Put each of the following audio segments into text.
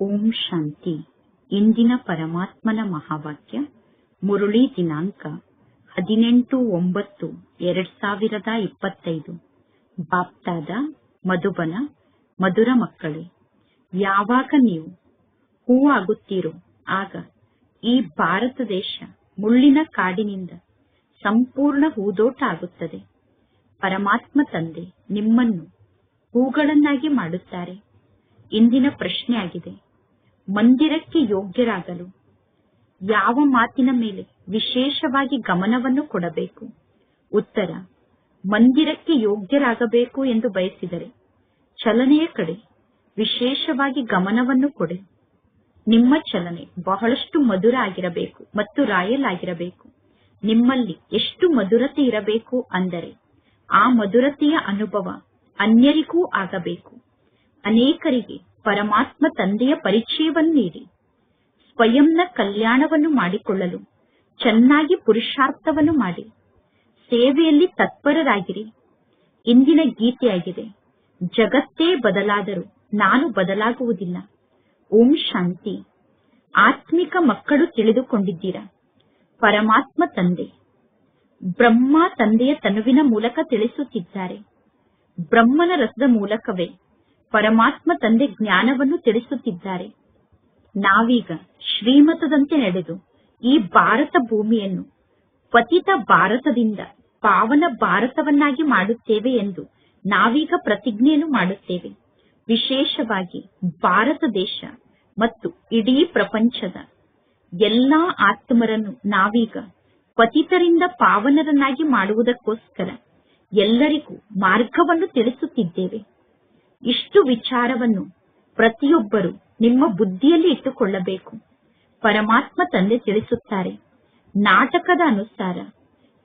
ಓಂ ಶಾಂತಿ. ಇಂದಿನ ಪರಮಾತ್ಮನ ಮಹಾವಾಕ್ಯ ಮುರುಳಿ ದಿನಾಂಕ 18/9/2025. ಬಾಪ್ತಾದ ಮಧುಬನ. ಮಧುರ ಮಕ್ಕಳೇ, ಯಾವಾಗ ನೀವು ಹೂವಾಗುತ್ತೀರೋ ಆಗ ಈ ಭಾರತ ದೇಶ ಮುಳ್ಳಿನ ಕಾಡಿನಿಂದ ಸಂಪೂರ್ಣ ಹೂದೋಟ ಆಗುತ್ತದೆ. ಪರಮಾತ್ಮ ತಂದೆ ನಿಮ್ಮನ್ನು ಹೂಗಳನ್ನಾಗಿ ಮಾಡುತ್ತಾರೆ. ಇಂದಿನ ಪ್ರಶ್ನೆಯಾಗಿದೆ, ಮಂದಿರಕ್ಕೆ ಯೋಗ್ಯರಾಗಲು ಯಾವ ಮಾತಿನ ಮೇಲೆ ವಿಶೇಷವಾಗಿ ಗಮನವನ್ನು ಕೊಡಬೇಕು? ಉತ್ತರ: ಮಂದಿರಕ್ಕೆ ಯೋಗ್ಯರಾಗಬೇಕು ಎಂದು ಬಯಸಿದರೆ ಚಲನೆಯ ಕಡೆ ವಿಶೇಷವಾಗಿ ಗಮನವನ್ನು ಕೊಡಿ. ನಿಮ್ಮ ಚಲನೆ ಬಹಳಷ್ಟು ಮಧುರ ಆಗಿರಬೇಕು ಮತ್ತು ರಾಯಲ್ ಆಗಿರಬೇಕು. ನಿಮ್ಮಲ್ಲಿ ಎಷ್ಟು ಮಧುರತೆ ಇರಬೇಕು ಅಂದರೆ ಆ ಮಧುರತೆಯ ಅನುಭವ ಅನ್ಯರಿಗೂ ಆಗಬೇಕು. ಅನೇಕರಿಗೆ ಪರಮಾತ್ಮ ತಂದೆಯ ಪರಿಚಯವನ್ನು ನೀಡಿ ಸ್ವಯಂನ ಕಲ್ಯಾಣವನ್ನು ಮಾಡಿಕೊಳ್ಳಲು ಚೆನ್ನಾಗಿ ಪುರುಷಾರ್ಥವನ್ನು ಮಾಡಿ ಸೇವೆಯಲ್ಲಿ ತತ್ಪರರಾಗಿರಿ. ಇಂದಿನ ಗೀತೆಯಾಗಿದೆ, ಜಗತ್ತೇ ಬದಲಾದರೂ ನಾನು ಬದಲಾಗುವುದಿಲ್ಲ. ಓಂ ಶಾಂತಿ. ಆತ್ಮಿಕ ಮಕ್ಕಳು ತಿಳಿದುಕೊಂಡಿದ್ದೀರಾ? ಪರಮಾತ್ಮ ತಂದೆ ಬ್ರಹ್ಮ ತಂದೆಯ ತನುವಿನ ಮೂಲಕ ತಿಳಿಸುತ್ತಿದ್ದಾರೆ. ಬ್ರಹ್ಮನ ರಸದ ಮೂಲಕವೇ ಪರಮಾತ್ಮ ತಂದೆ ಜ್ಞಾನವನ್ನು ತಿಳಿಸುತ್ತಿದ್ದಾರೆ. ನಾವೀಗ ಶ್ರೀಮತದಂತೆ ನಡೆದು ಈ ಭಾರತ ಭೂಮಿಯನ್ನು ಪತಿತ ಭಾರತದಿಂದ ಪಾವನ ಭಾರತವನ್ನಾಗಿ ಮಾಡುತ್ತೇವೆ ಎಂದು ನಾವೀಗ ಪ್ರತಿಜ್ಞೆಯನ್ನು ಮಾಡುತ್ತೇವೆ. ವಿಶೇಷವಾಗಿ ಭಾರತ ದೇಶ ಮತ್ತು ಇಡೀ ಪ್ರಪಂಚದ ಎಲ್ಲಾ ಆತ್ಮರನ್ನು ನಾವೀಗ ಪತಿತರಿಂದ ಪಾವನರನ್ನಾಗಿ ಮಾಡುವುದಕ್ಕೋಸ್ಕರ ಎಲ್ಲರಿಗೂ ಮಾರ್ಗವನ್ನು ತಿಳಿಸುತ್ತಿದ್ದೇವೆ. ಇಷ್ಟು ವಿಚಾರವನ್ನು ಪ್ರತಿಯೊಬ್ಬರು ನಿಮ್ಮ ಬುದ್ಧಿಯಲ್ಲಿ ಇಟ್ಟುಕೊಳ್ಳಬೇಕು. ಪರಮಾತ್ಮ ತಂದೆ ತಿಳಿಸುತ್ತಾರೆ, ನಾಟಕದ ಅನುಸಾರ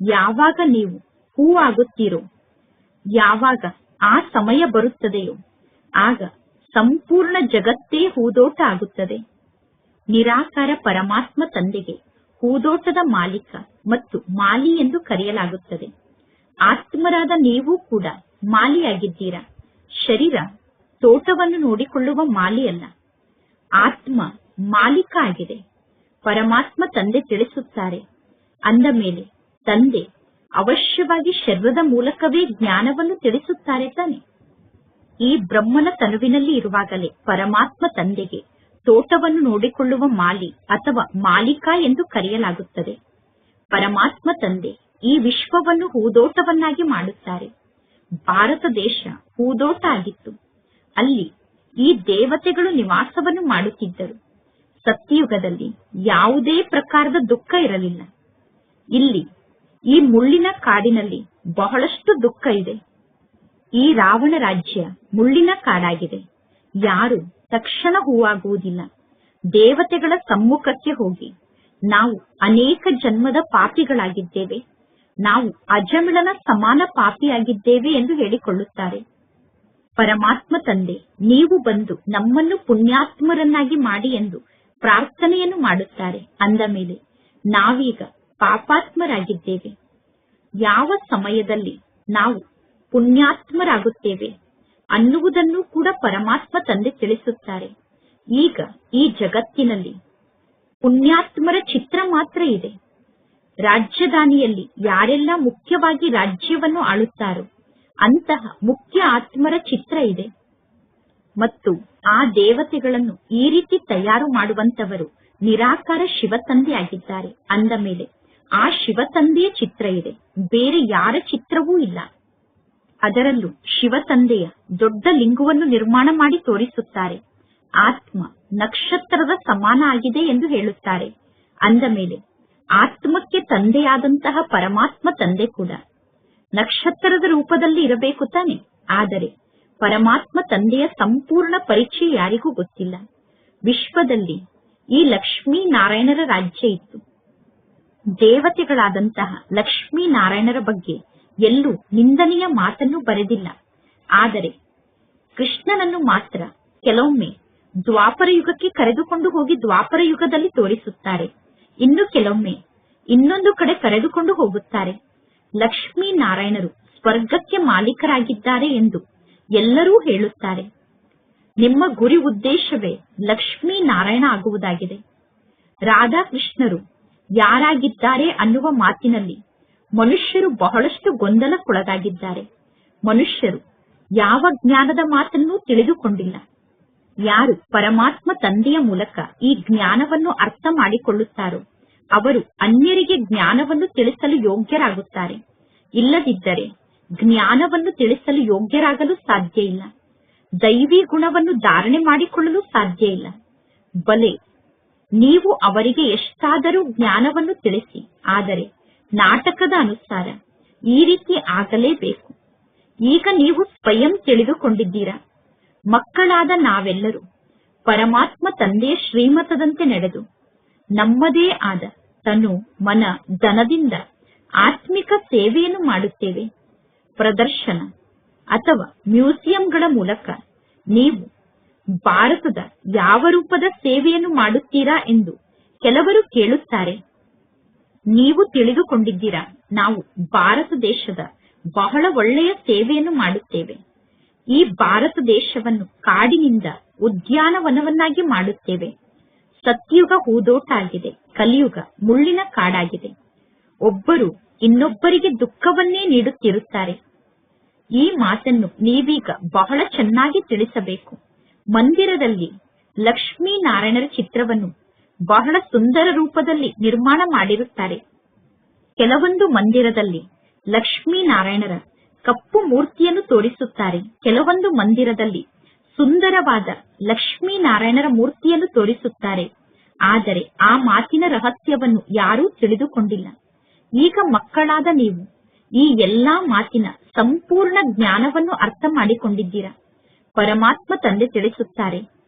ಯಾವಾಗ ನೀವು ಹೂ ಆಗುತ್ತೀರೋ, ಯಾವಾಗ ಆ ಸಮಯ ಬರುತ್ತದೆಯೋ ಆಗ ಸಂಪೂರ್ಣ ಜಗತ್ತೇ ಹೂದೋಟ ಆಗುತ್ತದೆ. ನಿರಾಕಾರ ಪರಮಾತ್ಮ ತಂದೆಗೆ ಹೂದೋಟದ ಮಾಲೀಕ ಮತ್ತು ಮಾಲಿ ಎಂದು ಕರೆಯಲಾಗುತ್ತದೆ. ಆತ್ಮರಾದ ನೀವು ಕೂಡ ಮಾಲಿಯಾಗಿದ್ದೀರಾ. ಶರೀರ ತೋಟವನ್ನು ನೋಡಿಕೊಳ್ಳುವ ಮಾಲಿಯಲ್ಲ, ಆತ್ಮ ಮಾಲೀಕ ಆಗಿದೆ. ಪರಮಾತ್ಮ ತಂದೆ ತಿಳಿಸುತ್ತಾರೆ. ಅಂದ ಮೇಲೆ ತಂದೆ ಅವಶ್ಯವಾಗಿ ಶರೀರದ ಮೂಲಕವೇ ಜ್ಞಾನವನ್ನು ತಿಳಿಸುತ್ತಾರೆ ತಾನೆ. ಈ ಬ್ರಹ್ಮನ ತನುವಿನಲ್ಲಿ ಇರುವಾಗಲೇ ಪರಮಾತ್ಮ ತಂದೆಗೆ ತೋಟವನ್ನು ನೋಡಿಕೊಳ್ಳುವ ಮಾಲಿ ಅಥವಾ ಮಾಲೀಕ ಎಂದು ಕರೆಯಲಾಗುತ್ತದೆ. ಪರಮಾತ್ಮ ತಂದೆ ಈ ವಿಶ್ವವನ್ನು ಹೂದೋಟವನ್ನಾಗಿ ಮಾಡುತ್ತಾರೆ. ಭಾರತ ದೇಶ ಹೂದೋಟ ಆಗಿತ್ತು. ಅಲ್ಲಿ ಈ ದೇವತೆಗಳು ನಿವಾಸವನ್ನು ಮಾಡುತ್ತಿದ್ದರು. ಸತ್ಯಯುಗದಲ್ಲಿ ಯಾವುದೇ ಪ್ರಕಾರದ ದುಃಖ ಇರಲಿಲ್ಲ. ಇಲ್ಲಿ ಈ ಮುಳ್ಳಿನ ಕಾಡಿನಲ್ಲಿ ಬಹಳಷ್ಟು ದುಃಖ ಇದೆ. ಈ ರಾವಣ ರಾಜ್ಯ ಮುಳ್ಳಿನ ಕಾಡಾಗಿದೆ. ಯಾರು ತಕ್ಷಣ ಹೂವಾಗುವುದಿಲ್ಲ. ದೇವತೆಗಳ ಸಮ್ಮುಖಕ್ಕೆ ಹೋಗಿ ನಾವು ಅನೇಕ ಜನ್ಮದ ಪಾಪಿಗಳಾಗಿದ್ದೇವೆ, ನಾವು ಅಜಮಿಳನ ಸಮಾನ ಪಾಪಿಯಾಗಿದ್ದೇವೆ ಎಂದು ಹೇಳಿಕೊಳ್ಳುತ್ತಾರೆ. ಪರಮಾತ್ಮ ತಂದೆ ನೀವು ಬಂದು ನಮ್ಮನ್ನು ಪುಣ್ಯಾತ್ಮರನ್ನಾಗಿ ಮಾಡಿ ಎಂದು ಪ್ರಾರ್ಥನೆಯನ್ನು ಮಾಡುತ್ತಾರೆ. ಅಂದ ಮೇಲೆ ನಾವೀಗ ಪಾಪಾತ್ಮರಾಗಿದ್ದೇವೆ. ಯಾವ ಸಮಯದಲ್ಲಿ ನಾವು ಪುಣ್ಯಾತ್ಮರಾಗುತ್ತೇವೆ ಅನ್ನುವುದನ್ನು ಕೂಡ ಪರಮಾತ್ಮ ತಂದೆ ತಿಳಿಸುತ್ತಾರೆ. ಈಗ ಈ ಜಗತ್ತಿನಲ್ಲಿ ಪುಣ್ಯಾತ್ಮರ ಚಿತ್ರ ಮಾತ್ರ ಇದೆ. ರಾಜಧಾನಿಯಲ್ಲಿ ಯಾರೆಲ್ಲ ಮುಖ್ಯವಾಗಿ ರಾಜ್ಯವನ್ನು ಆಳುತ್ತಾರೋ ಅಂತಹ ಮುಖ್ಯ ಆತ್ಮರ ಚಿತ್ರ ಇದೆ. ಮತ್ತು ಆ ದೇವತೆಗಳನ್ನು ಈ ರೀತಿ ತಯಾರು ಮಾಡುವಂತವರು ನಿರಾಕಾರ ಶಿವತಂದೆ ಆಗಿದ್ದಾರೆ. ಅಂದ ಮೇಲೆ ಆ ಶಿವತಂದೆಯ ಚಿತ್ರ ಇದೆ, ಬೇರೆ ಯಾರ ಚಿತ್ರವೂ ಇಲ್ಲ. ಅದರಲ್ಲೂ ಶಿವತಂದೆಯ ದೊಡ್ಡ ಲಿಂಗವನ್ನು ನಿರ್ಮಾಣ ಮಾಡಿ ತೋರಿಸುತ್ತಾರೆ. ಆತ್ಮ ನಕ್ಷತ್ರದ ಸಮಾನ ಆಗಿದೆ ಎಂದು ಹೇಳುತ್ತಾರೆ. ಅಂದ ಮೇಲೆ ಆತ್ಮಕ್ಕೆ ತಂದೆಯಾದಂತಹ ಪರಮಾತ್ಮ ತಂದೆ ಕೂಡ ನಕ್ಷತ್ರದ ರೂಪದಲ್ಲಿ ಇರಬೇಕು ತಾನೆ. ಆದರೆ ಪರಮಾತ್ಮ ತಂದೆಯ ಸಂಪೂರ್ಣ ಪರಿಚಯ ಯಾರಿಗೂ ಗೊತ್ತಿಲ್ಲ. ವಿಶ್ವದಲ್ಲಿ ಈ ಲಕ್ಷ್ಮೀ ನಾರಾಯಣರ ರಾಜ್ಯ ಇತ್ತು. ದೇವತೆಗಳಾದಂತಹ ಲಕ್ಷ್ಮೀ ನಾರಾಯಣರ ಬಗ್ಗೆ ಎಲ್ಲೂ ನಿಂದನೆಯ ಮಾತನ್ನು ಬರೆದಿಲ್ಲ. ಆದರೆ ಕೃಷ್ಣನನ್ನು ಮಾತ್ರ ಕೆಲವೊಮ್ಮೆ ದ್ವಾಪರ ಯುಗಕ್ಕೆ ಕರೆದುಕೊಂಡು ಹೋಗಿ ದ್ವಾಪರ ಯುಗದಲ್ಲಿ ತೋರಿಸುತ್ತಾರೆ. ಇನ್ನು ಕೆಲವೊಮ್ಮೆ ಇನ್ನೊಂದು ಕಡೆ ಕರೆದುಕೊಂಡು ಹೋಗುತ್ತಾರೆ. ಲಕ್ಷ್ಮೀ ನಾರಾಯಣರು ಸ್ವರ್ಗಕ್ಕೆ ಮಾಲೀಕರಾಗಿದ್ದಾರೆ ಎಂದು ಎಲ್ಲರೂ ಹೇಳುತ್ತಾರೆ. ನಿಮ್ಮ ಗುರಿ ಉದ್ದೇಶವೇ ಲಕ್ಷ್ಮೀ ನಾರಾಯಣ ಆಗುವುದಾಗಿದೆ. ರಾಧಾಕೃಷ್ಣರು ಯಾರಾಗಿದ್ದಾರೆ ಅನ್ನುವ ಮಾತಿನಲ್ಲಿ ಮನುಷ್ಯರು ಬಹಳಷ್ಟು ಗೊಂದಲಕ್ಕೊಳಗಾಗಿದ್ದಾರೆ. ಮನುಷ್ಯರು ಯಾವ ಜ್ಞಾನದ ಮಾತನ್ನೂ ತಿಳಿದುಕೊಂಡಿಲ್ಲ. ಯಾರು ಪರಮಾತ್ಮ ತಂದೆಯ ಮೂಲಕ ಈ ಜ್ಞಾನವನ್ನು ಅರ್ಥ ಮಾಡಿಕೊಳ್ಳುತ್ತಾರೋ ಅವರು ಅನ್ಯರಿಗೆ ಜ್ಞಾನವನ್ನು ತಿಳಿಸಲು ಯೋಗ್ಯರಾಗುತ್ತಾರೆ. ಇಲ್ಲದಿದ್ದರೆ ಜ್ಞಾನವನ್ನು ತಿಳಿಸಲು ಯೋಗ್ಯರಾಗಲು ಸಾಧ್ಯ ಇಲ್ಲ. ದೈವಿ ಗುಣವನ್ನು ಧಾರಣೆ ಮಾಡಿಕೊಳ್ಳಲು ಸಾಧ್ಯ ಇಲ್ಲ. ಬಲೆ ನೀವು ಅವರಿಗೆ ಎಷ್ಟಾದರೂ ಜ್ಞಾನವನ್ನು ತಿಳಿಸಿ, ಆದರೆ ನಾಟಕದ ಅನುಸಾರ ಈ ರೀತಿ ಆಗಲೇಬೇಕು. ಈಗ ನೀವು ಸ್ವಯಂ ತಿಳಿದುಕೊಂಡಿದ್ದೀರಾ. ಮಕ್ಕಳಾದ ನಾವೆಲ್ಲರೂ ಪರಮಾತ್ಮ ತಂದೆಯ ಶ್ರೀಮತದಂತೆ ನಡೆದು ನಮ್ಮದೇ ಆದ ತನು ಮನ ಧನದಿಂದ ಆತ್ಮಿಕ ಸೇವೆಯನ್ನು ಮಾಡುತ್ತೇವೆ. ಪ್ರದರ್ಶನ ಅಥವಾ ಮ್ಯೂಸಿಯಂಗಳ ಮೂಲಕ ನೀವು ಭಾರತದ ಯಾವ ರೂಪದ ಸೇವೆಯನ್ನು ಮಾಡುತ್ತೀರಾ ಎಂದು ಕೆಲವರು ಕೇಳುತ್ತಾರೆ. ನೀವು ತಿಳಿದುಕೊಂಡಿದ್ದೀರಾ, ನಾವು ಭಾರತ ದೇಶದ ಬಹಳ ಒಳ್ಳೆಯ ಸೇವೆಯನ್ನು ಮಾಡುತ್ತೇವೆ. ಈ ಭಾರತ ದೇಶವನ್ನು ಕಾಡಿನಿಂದ ಉದ್ಯಾನವನವನ್ನಾಗಿ ಮಾಡುತ್ತೇವೆ. ಸತ್ಯುಗ ಹೂದೋಟ ಆಗಿದೆ, ಕಲಿಯುಗ ಮುಳ್ಳಿನ ಕಾಡಾಗಿದೆ. ಒಬ್ಬರು ಇನ್ನೊಬ್ಬರಿಗೆ ದುಃಖವನ್ನೇ ನೀಡುತ್ತಿರುತ್ತಾರೆ. ಈ ಮಾತನ್ನು ನೀವೀಗ ಬಹಳ ಚೆನ್ನಾಗಿ ತಿಳಿಸಬೇಕು. ಮಂದಿರದಲ್ಲಿ ಲಕ್ಷ್ಮೀ ನಾರಾಯಣರ ಚಿತ್ರವನ್ನು ಬಹಳ ಸುಂದರ ರೂಪದಲ್ಲಿ ನಿರ್ಮಾಣ ಮಾಡಿರುತ್ತಾರೆ. ಕೆಲವೊಂದು ಮಂದಿರದಲ್ಲಿ ಲಕ್ಷ್ಮೀ ನಾರಾಯಣರ ಕಪ್ಪು ಮೂರ್ತಿಯನ್ನು ತೋರಿಸುತ್ತಾರೆ. ಕೆಲವೊಂದು ಮಂದಿರದಲ್ಲಿ ಸುಂದರವಾದ ಲಕ್ಷ್ಮೀ ನಾರಾಯಣರ ಮೂರ್ತಿಯನ್ನು ತೋರಿಸುತ್ತಾರೆ. ಆದರೆ ಆ ಮಾತಿನ ರಹಸ್ಯವನ್ನು ಯಾರೂ ತಿಳಿದುಕೊಂಡಿಲ್ಲ. ಈಗ ಮಕ್ಕಳಾದ ನೀವು ಈ ಎಲ್ಲಾ ಮಾತಿನ ಸಂಪೂರ್ಣ ಜ್ಞಾನವನ್ನು ಅರ್ಥ ಮಾಡಿಕೊಂಡಿದ್ದೀರಾ. ಪರಮಾತ್ಮ ತಂದೆ ತಿಳಿಸುತ್ತಾರೆ,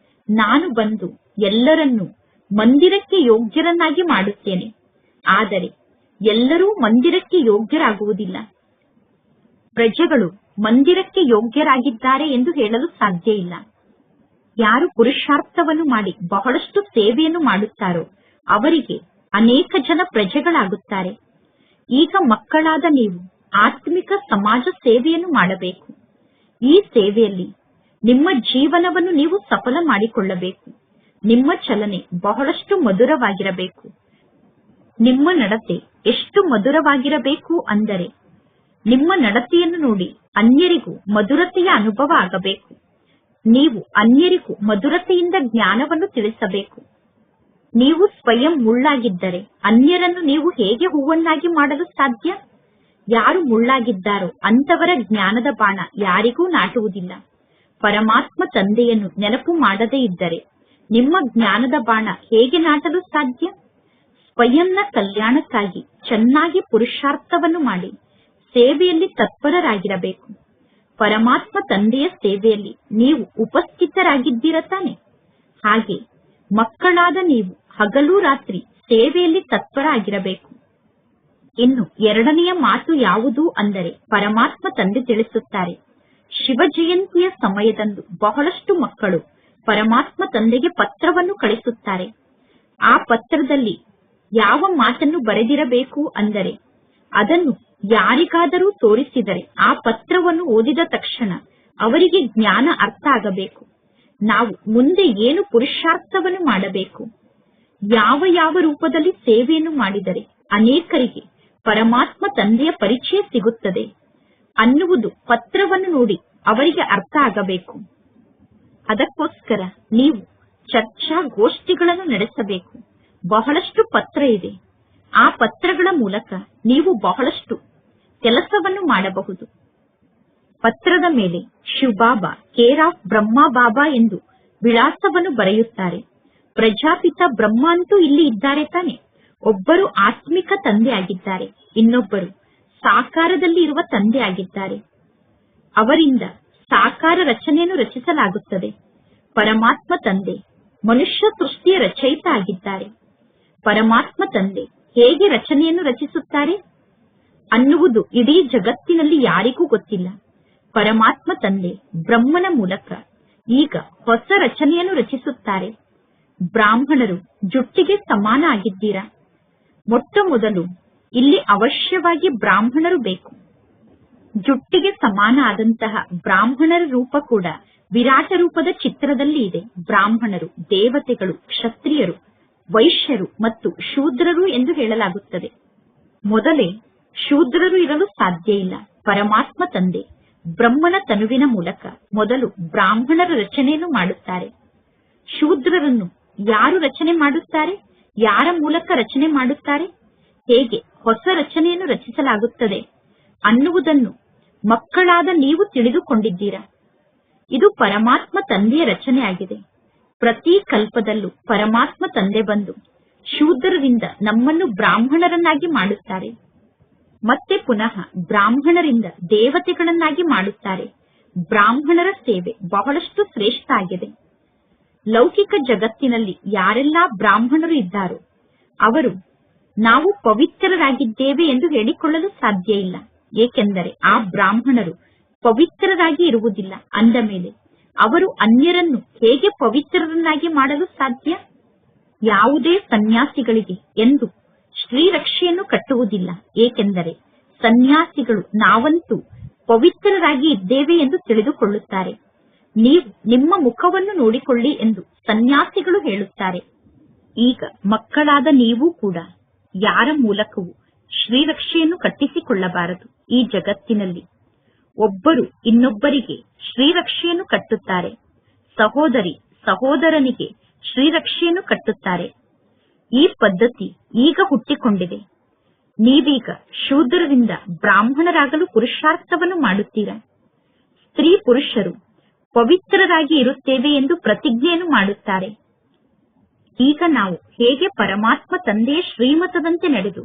ನಾನು ಬಂದು ಎಲ್ಲರನ್ನೂ ಮಂದಿರಕ್ಕೆ ಯೋಗ್ಯರನ್ನಾಗಿ ಮಾಡುತ್ತೇನೆ. ಆದರೆ ಎಲ್ಲರೂ ಮಂದಿರಕ್ಕೆ ಯೋಗ್ಯರಾಗುವುದಿಲ್ಲ. ಪ್ರಜೆಗಳು ಮಂದಿರಕ್ಕೆ ಯೋಗ್ಯರಾಗಿದ್ದಾರೆ ಎಂದು ಹೇಳಲು ಸಾಧ್ಯ ಇಲ್ಲ. ಯಾರು ಪುರುಷಾರ್ಥವನ್ನು ಮಾಡಿ ಬಹಳಷ್ಟು ಸೇವೆಯನ್ನು ಮಾಡುತ್ತಾರೋ ಅವರಿಗೆ ಅನೇಕ ಜನ ಪ್ರಜೆಗಳಾಗುತ್ತಾರೆ. ಈಗ ಮಕ್ಕಳಾದ ನೀವು ಆತ್ಮಿಕ ಸಮಾಜ ಸೇವೆಯನ್ನು ಮಾಡಬೇಕು. ಈ ಸೇವೆಯಲ್ಲಿ ನಿಮ್ಮ ಜೀವನವನ್ನು ನೀವು ಸಫಲ ಮಾಡಿಕೊಳ್ಳಬೇಕು. ನಿಮ್ಮ ಚಲನೆ ಬಹಳಷ್ಟು ಮಧುರವಾಗಿರಬೇಕು. ನಿಮ್ಮ ನಡತೆ ಎಷ್ಟು ಮಧುರವಾಗಿರಬೇಕು ಅಂದರೆ ನಿಮ್ಮ ನಡತೆಯನ್ನು ನೋಡಿ ಅನ್ಯರಿಗೂ ಮಧುರತೆಯ ಅನುಭವ ಆಗಬೇಕು. ನೀವು ಅನ್ಯರಿಗೂ ಮಧುರತೆಯಿಂದ ಜ್ಞಾನವನ್ನು ತಿಳಿಸಬೇಕು. ನೀವು ಸ್ವಯಂ ಮುಳ್ಳಾಗಿದ್ದರೆ ಅನ್ಯರನ್ನು ನೀವು ಹೇಗೆ ಹೂವನ್ನಾಗಿ ಮಾಡಲು ಸಾಧ್ಯ? ಯಾರು ಮುಳ್ಳಾಗಿದ್ದಾರೋ ಅಂತವರ ಜ್ಞಾನದ ಬಾಣ ಯಾರಿಗೂ ನಾಟುವುದಿಲ್ಲ. ಪರಮಾತ್ಮ ತಂದೆಯನ್ನು ನೆನಪು ಮಾಡದೇ ಇದ್ದರೆ ನಿಮ್ಮ ಜ್ಞಾನದ ಬಾಣ ಹೇಗೆ ನಾಟಲು ಸಾಧ್ಯ? ಸ್ವಯಂನ ಕಲ್ಯಾಣಕ್ಕಾಗಿ ಚೆನ್ನಾಗಿ ಪುರುಷಾರ್ಥವನ್ನು ಮಾಡಿ ಸೇವೆಯಲ್ಲಿ ತತ್ಪರರಾಗಿರಬೇಕು. ಪರಮಾತ್ಮ ತಂದೆಯ ಸೇವೆಯಲ್ಲಿ ನೀವು ಉಪಸ್ಥಿತರಾಗಿದ್ದೀರ ತಾನೆ? ಹಾಗೆ ಮಕ್ಕಳಾದ ನೀವು ಹಗಲು ರಾತ್ರಿ ಸೇವೆಯಲ್ಲಿ ತತ್ಪರ ಆಗಿರಬೇಕು. ಇನ್ನು ಎರಡನೆಯ ಮಾತು ಯಾವುದು ಅಂದರೆ ಪರಮಾತ್ಮ ತಂದೆ ತಿಳಿಸುತ್ತಾರೆ, ಶಿವ ಜಯಂತಿಯ ಸಮಯದಂದು ಬಹಳಷ್ಟು ಮಕ್ಕಳು ಪರಮಾತ್ಮ ತಂದೆಗೆ ಪತ್ರವನ್ನು ಕಳಿಸುತ್ತಾರೆ. ಆ ಪತ್ರದಲ್ಲಿ ಯಾವ ಮಾತನ್ನು ಬರೆದಿರಬೇಕು ಅಂದರೆ ಅದನ್ನು ಯಾರಿಗಾದರೂ ತೋರಿಸಿದರೆ ಆ ಪತ್ರವನ್ನು ಓದಿದ ತಕ್ಷಣ ಅವರಿಗೆ ಜ್ಞಾನ ಅರ್ಥ ಆಗಬೇಕು. ನಾವು ಮುಂದೆ ಏನು ಪುರುಷಾರ್ಥವನ್ನು ಮಾಡಬೇಕು, ಯಾವ ಯಾವ ರೂಪದಲ್ಲಿ ಸೇವೆಯನ್ನು ಮಾಡಿದರೆ ಅನೇಕರಿಗೆ ಪರಮಾತ್ಮ ತಂದೆಯ ಪರಿಚಯ ಸಿಗುತ್ತದೆ ಅನ್ನುವುದು ಪತ್ರವನ್ನು ನೋಡಿ ಅವರಿಗೆ ಅರ್ಥ ಆಗಬೇಕು. ಅದಕ್ಕೋಸ್ಕರ ನೀವು ಚರ್ಚಾ ಗೋಷ್ಠಿಗಳನ್ನು ನಡೆಸಬೇಕು. ಬಹಳಷ್ಟು ಪತ್ರ ಇದೆ. ಆ ಪತ್ರಗಳ ಮೂಲಕ ನೀವು ಬಹಳಷ್ಟು ಕೆಲಸವನ್ನು ಮಾಡಬಹುದು. ಪತ್ರದ ಮೇಲೆ ಶಿವಬಾಬಾ ಕೇರ್ ಆಫ್ ಬ್ರಹ್ಮ ಬಾಬಾ ಎಂದು ವಿಳಾಸವನ್ನು ಬರೆಯುತ್ತಾರೆ. ಪ್ರಜಾಪಿತ ಬ್ರಹ್ಮ ಅಂತೂ ಇಲ್ಲಿ ಇದ್ದಾರೆ ತಾನೆ? ಒಬ್ಬರು ಆತ್ಮಿಕ ತಂದೆ ಆಗಿದ್ದಾರೆ, ಇನ್ನೊಬ್ಬರು ಸಾಕಾರದಲ್ಲಿ ಇರುವ ತಂದೆ ಆಗಿದ್ದಾರೆ. ಅವರಿಂದ ಸಾಕಾರ ರಚನೆಯನ್ನು ರಚಿಸಲಾಗುತ್ತದೆ. ಪರಮಾತ್ಮ ತಂದೆ ಮನುಷ್ಯ ಸೃಷ್ಟಿಯ ರಚಯಿತ ಆಗಿದ್ದಾರೆ. ಪರಮಾತ್ಮ ತಂದೆ ಹೇಗೆ ರಚನೆಯನ್ನು ರಚಿಸುತ್ತಾರೆ ಅನ್ನುವುದು ಇಡೀ ಜಗತ್ತಿನಲ್ಲಿ ಯಾರಿಗೂ ಗೊತ್ತಿಲ್ಲ. ಪರಮಾತ್ಮ ತಂದೆ ಬ್ರಹ್ಮನ ಮೂಲಕ ಈಗ ಹೊಸ ರಚನೆಯನ್ನು ರಚಿಸುತ್ತಾರೆ. ಬ್ರಾಹ್ಮಣರು ಜುಟ್ಟಿಗೆ ಸಮಾನ ಆಗಿದ್ದೀರಾ? ಮೊಟ್ಟ ಮೊದಲು ಇಲ್ಲಿ ಅವಶ್ಯವಾಗಿ ಬ್ರಾಹ್ಮಣರು ಬೇಕು. ಜುಟ್ಟಿಗೆ ಸಮಾನ ಆದಂತಹ ಬ್ರಾಹ್ಮಣರ ರೂಪ ಕೂಡ ವಿರಾಟ ರೂಪದ ಚಿತ್ರದಲ್ಲಿ ಇದೆ. ಬ್ರಾಹ್ಮಣರು, ದೇವತೆಗಳು, ಕ್ಷತ್ರಿಯರು, ವೈಶ್ಯರು ಮತ್ತು ಶೂದ್ರರು ಎಂದು ಹೇಳಲಾಗುತ್ತದೆ. ಮೊದಲೇ ಶೂದ್ರರು ಇರಲು ಸಾಧ್ಯ ಇಲ್ಲ. ಪರಮಾತ್ಮ ತಂದೆ ಬ್ರಹ್ಮನ ತನುವಿನ ಮೂಲಕ ಮೊದಲು ಬ್ರಾಹ್ಮಣರ ರಚನೆಯನ್ನು ಮಾಡುತ್ತಾರೆ. ಶೂದ್ರರನ್ನು ಯಾರು ರಚನೆ ಮಾಡುತ್ತಾರೆ? ಯಾರ ಮೂಲಕ ರಚನೆ ಮಾಡುತ್ತಾರೆ? ಹೇಗೆ ಹೊಸ ರಚನೆಯನ್ನು ರಚಿಸಲಾಗುತ್ತದೆ ಅನ್ನುವುದನ್ನು ಮಕ್ಕಳಾದ ನೀವು ತಿಳಿದುಕೊಂಡಿದ್ದೀರಾ. ಇದು ಪರಮಾತ್ಮ ತಂದೆಯ ರಚನೆಯಾಗಿದೆ. ಪ್ರತಿ ಕಲ್ಪದಲ್ಲೂ ಪರಮಾತ್ಮ ತಂದೆ ಬಂದು ಶೂದ್ರರಿಂದ ನಮ್ಮನ್ನು ಬ್ರಾಹ್ಮಣರನ್ನಾಗಿ ಮಾಡುತ್ತಾರೆ. ಮತ್ತೆ ಪುನಃ ಬ್ರಾಹ್ಮಣರಿಂದ ದೇವತೆಗಳನ್ನಾಗಿ ಮಾಡುತ್ತಾರೆ. ಬ್ರಾಹ್ಮಣರ ಸೇವೆ ಬಹಳಷ್ಟು ಶ್ರೇಷ್ಠ ಆಗಿದೆ. ಲೌಕಿಕ ಜಗತ್ತಿನಲ್ಲಿ ಯಾರೆಲ್ಲಾ ಬ್ರಾಹ್ಮಣರು ಇದ್ದಾರೋ ಅವರು ನಾವು ಪವಿತ್ರರಾಗಿದ್ದೇವೆ ಎಂದು ಹೇಳಿಕೊಳ್ಳಲು ಸಾಧ್ಯ ಇಲ್ಲ. ಏಕೆಂದರೆ ಆ ಬ್ರಾಹ್ಮಣರು ಪವಿತ್ರರಾಗಿ ಇರುವುದಿಲ್ಲ. ಅಂದ ಮೇಲೆ ಅವರು ಅನ್ಯರನ್ನು ಹೇಗೆ ಪವಿತ್ರರನ್ನಾಗಿ ಮಾಡಲು ಸಾಧ್ಯ? ಯಾವುದೇ ಸನ್ಯಾಸಿಗಳಿಗೆ ಎಂದು ಶ್ರೀರಕ್ಷೆಯನ್ನು ಕಟ್ಟುವುದಿಲ್ಲ. ಏಕೆಂದರೆ ಸನ್ಯಾಸಿಗಳು ನಾವಂತೂ ಪವಿತ್ರರಾಗಿ ಇದ್ದೇವೆ ಎಂದು ತಿಳಿದುಕೊಳ್ಳುತ್ತಾರೆ. ನೀವು ನಿಮ್ಮ ಮುಖವನ್ನು ನೋಡಿಕೊಳ್ಳಿ ಎಂದು ಸನ್ಯಾಸಿಗಳು ಹೇಳುತ್ತಾರೆ. ಈಗ ಮಕ್ಕಳಾದ ನೀವು ಕೂಡ ಯಾರ ಮೂಲಕವೂ ಶ್ರೀರಕ್ಷೆಯನ್ನು ಕಟ್ಟಿಸಿಕೊಳ್ಳಬಾರದು. ಈ ಜಗತ್ತಿನಲ್ಲಿ ಒಬ್ಬರು ಇನ್ನೊಬ್ಬರಿಗೆ ಶ್ರೀರಕ್ಷೆಯನ್ನು ಕಟ್ಟುತ್ತಾರೆ. ಸಹೋದರಿ ಸಹೋದರನಿಗೆ ಶ್ರೀರಕ್ಷೆಯನ್ನು ಕಟ್ಟುತ್ತಾರೆ. ಈ ಪದ್ಧತಿ ಈಗ ಹುಟ್ಟಿಕೊಂಡಿದೆ. ನೀವೀಗ ಶೂದ್ರರಿಂದ ಬ್ರಾಹ್ಮಣರಾಗಲು ಪುರುಷಾರ್ಥವನ್ನು ಮಾಡುತ್ತೀರಾ. ಸ್ತ್ರೀ ಪುರುಷರು ಪವಿತ್ರರಾಗಿ ಇರುತ್ತೇವೆ ಎಂದು ಪ್ರತಿಜ್ಞೆಯನ್ನು ಮಾಡುತ್ತಾರೆ. ಈಗ ನಾವು ಹೇಗೆ ಪರಮಾತ್ಮ ತಂದೆಯ ಶ್ರೀಮತದಂತೆ ನಡೆದು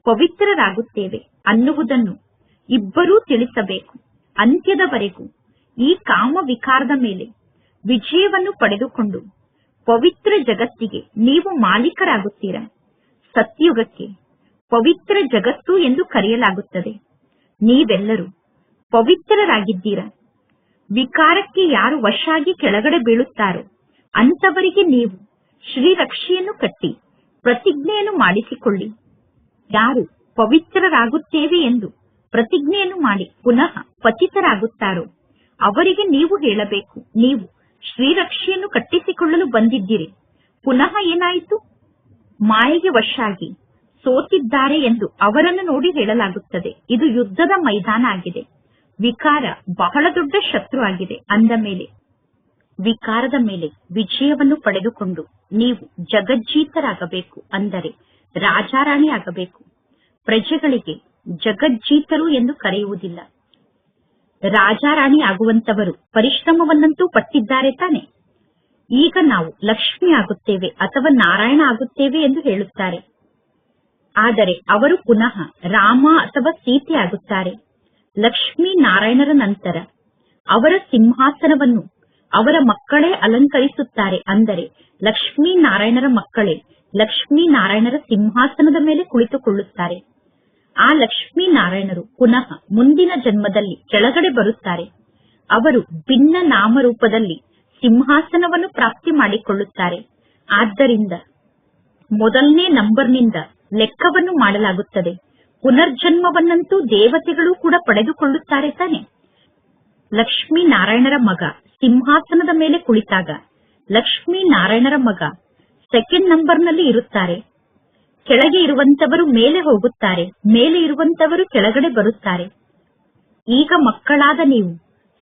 ಪವಿತ್ರರಾಗುತ್ತೇವೆ ಅನ್ನುವುದನ್ನು ಇಬ್ಬರೂ ತಿಳಿಸಬೇಕು. ಅಂತ್ಯದವರೆಗೂ ಈ ಕಾಮ ವಿಕಾರದ ಮೇಲೆ ವಿಜಯವನ್ನು ಪಡೆದುಕೊಂಡು ಪವಿತ್ರ ಜಗತ್ತಿಗೆ ನೀವು ಮಾಲೀಕರಾಗುತ್ತೀರಾ. ಸತ್ಯುಗಕ್ಕೆ ಪವಿತ್ರ ಜಗತ್ತು ಎಂದು ಕರೆಯಲಾಗುತ್ತದೆ. ನೀವೆಲ್ಲರೂ ಪವಿತ್ರರಾಗಿದ್ದೀರಾ. ವಿಕಾರಕ್ಕೆ ಯಾರು ವಶಾಗಿ ಕೆಳಗಡೆ ಬೀಳುತ್ತಾರೋ ಅಂತವರಿಗೆ ನೀವು ಶ್ರೀರಕ್ಷೆಯನ್ನು ಕಟ್ಟಿ ಪ್ರತಿಜ್ಞೆಯನ್ನು ಮಾಡಿಸಿಕೊಳ್ಳಿ. ಯಾರು ಪವಿತ್ರರಾಗುತ್ತೇವೆ ಎಂದು ಪ್ರತಿಜ್ಞೆಯನ್ನು ಮಾಡಿ ಪುನಃ ಪತಿತರಾಗುತ್ತಾರೋ ಅವರಿಗೆ ನೀವು ಹೇಳಬೇಕು, ನೀವು ಶ್ರೀರಕ್ಷೆಯನ್ನು ಕಟ್ಟಿಸಿಕೊಳ್ಳಲು ಬಂದಿದ್ದೀರಿ. ಪುನಃ ಏನಾಯಿತು? ಮಾಯೆಗೆ ವಶಾಗಿ ಸೋತಿದ್ದಾರೆ ಎಂದು ಅವರನ್ನು ನೋಡಿ ಹೇಳಲಾಗುತ್ತದೆ. ಇದು ಯುದ್ಧದ ಮೈದಾನ ಆಗಿದೆ. ವಿಕಾರ ಬಹಳ ದೊಡ್ಡ ಶತ್ರು ಆಗಿದೆ. ಅಂದ ಮೇಲೆ ವಿಕಾರದ ಮೇಲೆ ವಿಜಯವನ್ನು ಪಡೆದುಕೊಂಡು ನೀವು ಜಗಜ್ಜೀತರಾಗಬೇಕು. ಅಂದರೆ ರಾಜಾರಾಣಿ ಆಗಬೇಕು. ಪ್ರಜೆಗಳಿಗೆ ಜಗಜ್ಜೀತರು ಎಂದು ಕರೆಯುವುದಿಲ್ಲ. ರಾಜಾರಾಣಿ ಆಗುವಂತವರು ಪರಿಶ್ರಮವನ್ನಂತೂ ಪಟ್ಟಿದ್ದಾರೆ ತಾನೆ. ಈಗ ನಾವು ಲಕ್ಷ್ಮಿ ಆಗುತ್ತೇವೆ ಅಥವಾ ನಾರಾಯಣ ಆಗುತ್ತೇವೆ ಎಂದು ಹೇಳುತ್ತಾರೆ. ಆದರೆ ಅವರು ಪುನಃ ರಾಮ ಅಥವಾ ಸೀತೆ ಆಗುತ್ತಾರೆ. ಲಕ್ಷ್ಮೀ ನಾರಾಯಣರ ನಂತರ ಅವರ ಸಿಂಹಾಸನವನ್ನು ಅವರ ಮಕ್ಕಳೇ ಅಲಂಕರಿಸುತ್ತಾರೆ. ಅಂದರೆ ಲಕ್ಷ್ಮೀ ನಾರಾಯಣರ ಮಕ್ಕಳೇ ಲಕ್ಷ್ಮೀ ನಾರಾಯಣರ ಸಿಂಹಾಸನದ ಮೇಲೆ ಕುಳಿತುಕೊಳ್ಳುತ್ತಾರೆ. ಆ ಲಕ್ಷ್ಮೀ ನಾರಾಯಣರು ಪುನಃ ಮುಂದಿನ ಜನ್ಮದಲ್ಲಿ ಕೆಳಗಡೆ ಬರುತ್ತಾರೆ. ಅವರು ಭಿನ್ನ ನಾಮರೂಪದಲ್ಲಿ ಸಿಂಹಾಸನವನ್ನು ಪ್ರಾಪ್ತಿ ಮಾಡಿಕೊಳ್ಳುತ್ತಾರೆ. ಆದ್ದರಿಂದ ಮೊದಲನೇ ನಂಬರ್ನಿಂದ ಲೆಕ್ಕವನ್ನು ಮಾಡಲಾಗುತ್ತದೆ. ಪುನರ್ಜನ್ಮವನ್ನಂತೂ ದೇವತೆಗಳು ಕೂಡ ಪಡೆದುಕೊಳ್ಳುತ್ತಾರೆ ತಾನೆ. ಲಕ್ಷ್ಮೀ ನಾರಾಯಣರ ಮಗ ಸಿಂಹಾಸನದ ಮೇಲೆ ಕುಳಿತಾಗ ಲಕ್ಷ್ಮೀ ನಾರಾಯಣರ ಮಗ ಸೆಕೆಂಡ್ ನಂಬರ್ನಲ್ಲಿ ಇರುತ್ತಾರೆ. ಕೆಳಗೆ ಇರುವಂತವರು ಮೇಲೆ ಹೋಗುತ್ತಾರೆ, ಮೇಲೆ ಇರುವಂತವರು ಕೆಳಗಡೆ ಬರುತ್ತಾರೆ. ಈಗ ಮಕ್ಕಳಾದ ನೀವು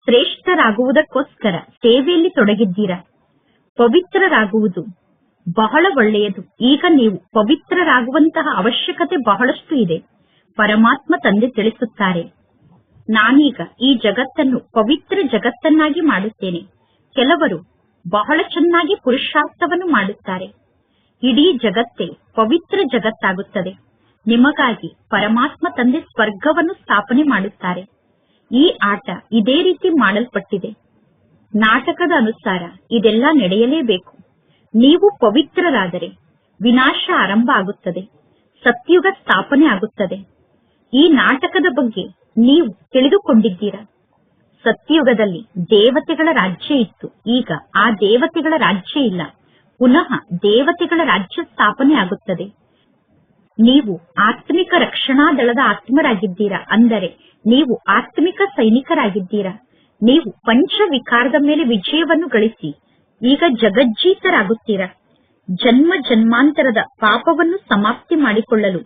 ಶ್ರೇಷ್ಠರಾಗುವುದಕ್ಕೋಸ್ಕರ ಸೇವೆಯಲ್ಲಿ ತೊಡಗಿದ್ದೀರಾ. ಪವಿತ್ರರಾಗುವುದು ಬಹಳ ಒಳ್ಳೆಯದು. ಈಗ ನೀವು ಪವಿತ್ರರಾಗುವಂತಹ ಅವಶ್ಯಕತೆ ಬಹಳಷ್ಟು ಇದೆ. ಪರಮಾತ್ಮ ತಂದೆ ತಿಳಿಸುತ್ತಾರೆ, ನಾನೀಗ ಈ ಜಗತ್ತನ್ನು ಪವಿತ್ರ ಜಗತ್ತನ್ನಾಗಿ ಮಾಡುತ್ತೇನೆ. ಕೆಲವರು ಬಹಳ ಚೆನ್ನಾಗಿ ಪುರುಷಾರ್ಥವನ್ನು ಮಾಡುತ್ತಾರೆ. ಇಡೀ ಜಗತ್ತೇ ಪವಿತ್ರ ಜಗತ್ತಾಗುತ್ತದೆ. ನಿಮಗಾಗಿ ಪರಮಾತ್ಮ ತಂದೆ ಸ್ವರ್ಗವನ್ನು ಸ್ಥಾಪನೆ ಮಾಡುತ್ತಾರೆ. ಈ ಆಟ ಇದೇ ರೀತಿ ಮಾಡಲ್ಪಟ್ಟಿದೆ. ನಾಟಕದ ಅನುಸಾರ ಇದೆಲ್ಲ ನಡೆಯಲೇಬೇಕು. ನೀವು ಪವಿತ್ರರಾದರೆ ವಿನಾಶ ಆರಂಭ ಆಗುತ್ತದೆ, ಸತ್ಯುಗ ಸ್ಥಾಪನೆ ಆಗುತ್ತದೆ. ಈ ನಾಟಕದ ಬಗ್ಗೆ ನೀವು ತಿಳಿದುಕೊಂಡಿದ್ದೀರಾ. ಸತ್ಯುಗದಲ್ಲಿ ದೇವತೆಗಳ ರಾಜ್ಯ ಇತ್ತು. ಈಗ ಆ ದೇವತೆಗಳ ರಾಜ್ಯ ಇಲ್ಲ. ಪುನಃ ದೇವತೆಗಳ ರಾಜ್ಯ ಸ್ಥಾಪನೆ ಆಗುತ್ತದೆ. ನೀವು ಆತ್ಮಿಕ ರಕ್ಷಣಾ ದಳದ ಆತ್ಮರಾಗಿದ್ದೀರಾ. ಅಂದರೆ ನೀವು ಆತ್ಮಿಕ ಸೈನಿಕರಾಗಿದ್ದೀರಾ. ನೀವು ಪಂಚವಿಕಾರದ ಮೇಲೆ ವಿಜಯವನ್ನು ಗಳಿಸಿ ಈಗ ಜಗಜ್ಜೀತರಾಗುತ್ತೀರಾ. ಜನ್ಮ ಜನ್ಮಾಂತರದ ಪಾಪವನ್ನು ಸಮಾಪ್ತಿ ಮಾಡಿಕೊಳ್ಳಲು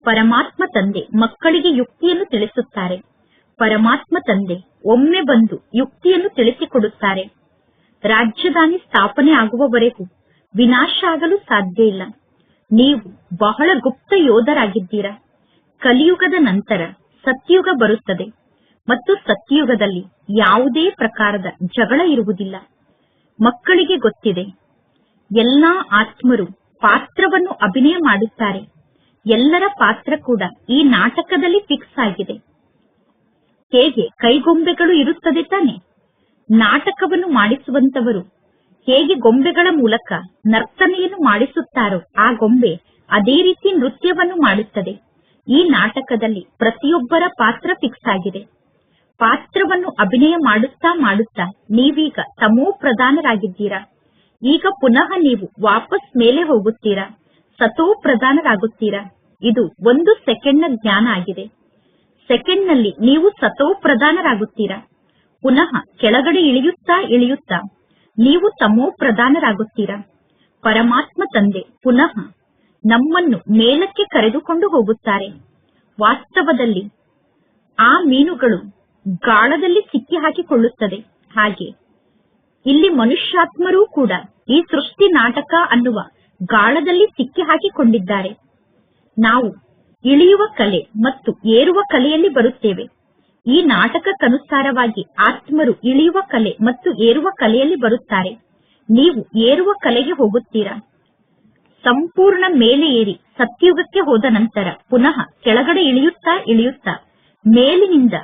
ಪರಮಾತ್ಮ ತಂದೆ ಮಕ್ಕಳಿಗೆ ಯುಕ್ತಿಯನ್ನು ತಿಳಿಸುತ್ತಾರೆ. ಪರಮಾತ್ಮ ತಂದೆ ಒಮ್ಮೆ ಬಂದು ಯುಕ್ತಿಯನ್ನು ತಿಳಿಸಿಕೊಡುತ್ತಾರೆ. ರಾಜಧಾನಿ ಸ್ಥಾಪನೆ ಆಗುವವರೆಗೂ ವಿನಾಶ ಆಗಲು ಸಾಧ್ಯ ಇಲ್ಲ. ನೀವು ಬಹಳ ಗುಪ್ತ ಯೋಧರಾಗಿದ್ದೀರಾ. ಕಲಿಯುಗದ ನಂತರ ಸತ್ಯುಗ ಬರುತ್ತದೆ ಮತ್ತು ಸತ್ಯುಗದಲ್ಲಿ ಯಾವುದೇ ಪ್ರಕಾರದ ಜಗಳ ಇರುವುದಿಲ್ಲ. ಮಕ್ಕಳಿಗೆ ಗೊತ್ತಿದೆ, ಎಲ್ಲಾ ಆತ್ಮರು ಪಾತ್ರವನ್ನು ಅಭಿನಯ ಮಾಡುತ್ತಾರೆ. ಎಲ್ಲರ ಪಾತ್ರ ಕೂಡ ಈ ನಾಟಕದಲ್ಲಿ ಫಿಕ್ಸ್ ಆಗಿದೆ. ಹೇಗೆ ಕೈಗೊಂಬೆಗಳು ಇರುತ್ತದೆ ತಾನೆ? ನಾಟಕವನ್ನು ಮಾಡಿಸುವಂತವರು ಹೇಗೆ ಗೊಂಬೆಗಳ ಮೂಲಕ ನರ್ತನೆಯನ್ನು ಮಾಡಿಸುತ್ತಾರೋ ಆ ಗೊಂಬೆ ಅದೇ ರೀತಿ ನೃತ್ಯವನ್ನು ಮಾಡುತ್ತದೆ. ಈ ನಾಟಕದಲ್ಲಿ ಪ್ರತಿಯೊಬ್ಬರ ಪಾತ್ರ ಫಿಕ್ಸ್ ಆಗಿದೆ. ಪಾತ್ರವನ್ನು ಅಭಿನಯ ಮಾಡುತ್ತಾ ಮಾಡುತ್ತಾ ನೀವೀಗ ತಮೋ ಪ್ರಧಾನರಾಗಿದ್ದೀರಾ. ಈಗ ಪುನಃ ನೀವು ವಾಪಸ್ ಮೇಲೆ ಹೋಗುತ್ತೀರಾ, ಸತೋ ಪ್ರಧಾನರಾಗುತ್ತೀರಾ. ಇದು 1 ಸೆಕೆಂಡ್ನ ಜ್ಞಾನ ಆಗಿದೆ. ಸೆಕೆಂಡ್ನಲ್ಲಿ ನೀವು ಸತೋ ಪ್ರಧಾನರಾಗುತ್ತೀರಾ. ಪುನಃ ಕೆಳಗಡೆ ಇಳಿಯುತ್ತಾ ಇಳಿಯುತ್ತಾ ನೀವು ತಮೋ ಪ್ರಧಾನರಾಗುತ್ತೀರಾ. ಪರಮಾತ್ಮ ತಂದೆ ಪುನಃ ನಮ್ಮನ್ನು ಮೇಲಕ್ಕೆ ಕರೆದುಕೊಂಡು ಹೋಗುತ್ತಾರೆ. ವಾಸ್ತವದಲ್ಲಿ ಆ ಮೀನುಗಳು ಗಾಳದಲ್ಲಿ ಸಿಕ್ಕಿ ಹಾಕಿಕೊಳ್ಳುತ್ತದೆ. ಹಾಗೆ ಇಲ್ಲಿ ಮನುಷ್ಯಾತ್ಮರೂ ಕೂಡ ಈ ಸೃಷ್ಟಿ ನಾಟಕ ಅನ್ನುವ ಗಾಳದಲ್ಲಿ ಸಿಕ್ಕಿ ಹಾಕಿಕೊಂಡಿದ್ದಾರೆ. ನಾವು ಇಳಿಯುವ ಕಲೆ ಮತ್ತು ಏರುವ ಕಲೆಯಲ್ಲಿ ಬರುತ್ತೇವೆ. ಈ ನಾಟಕಕ್ಕನುಸಾರವಾಗಿ ಆತ್ಮರು ಇಳಿಯುವ ಕಲೆ ಮತ್ತು ಏರುವ ಕಲೆಯಲ್ಲಿ ಬರುತ್ತಾರೆ. ನೀವು ಏರುವ ಕಲೆಗೆ ಹೋಗುತ್ತೀರಾ. ಸಂಪೂರ್ಣ ಮೇಲೆ ಏರಿ ಸತ್ಯುಗಕ್ಕೆ ಹೋದ ನಂತರ ಪುನಃ ಕೆಳಗಡೆ ಇಳಿಯುತ್ತಾ ಇಳಿಯುತ್ತಾ ಮೇಲಿನಿಂದ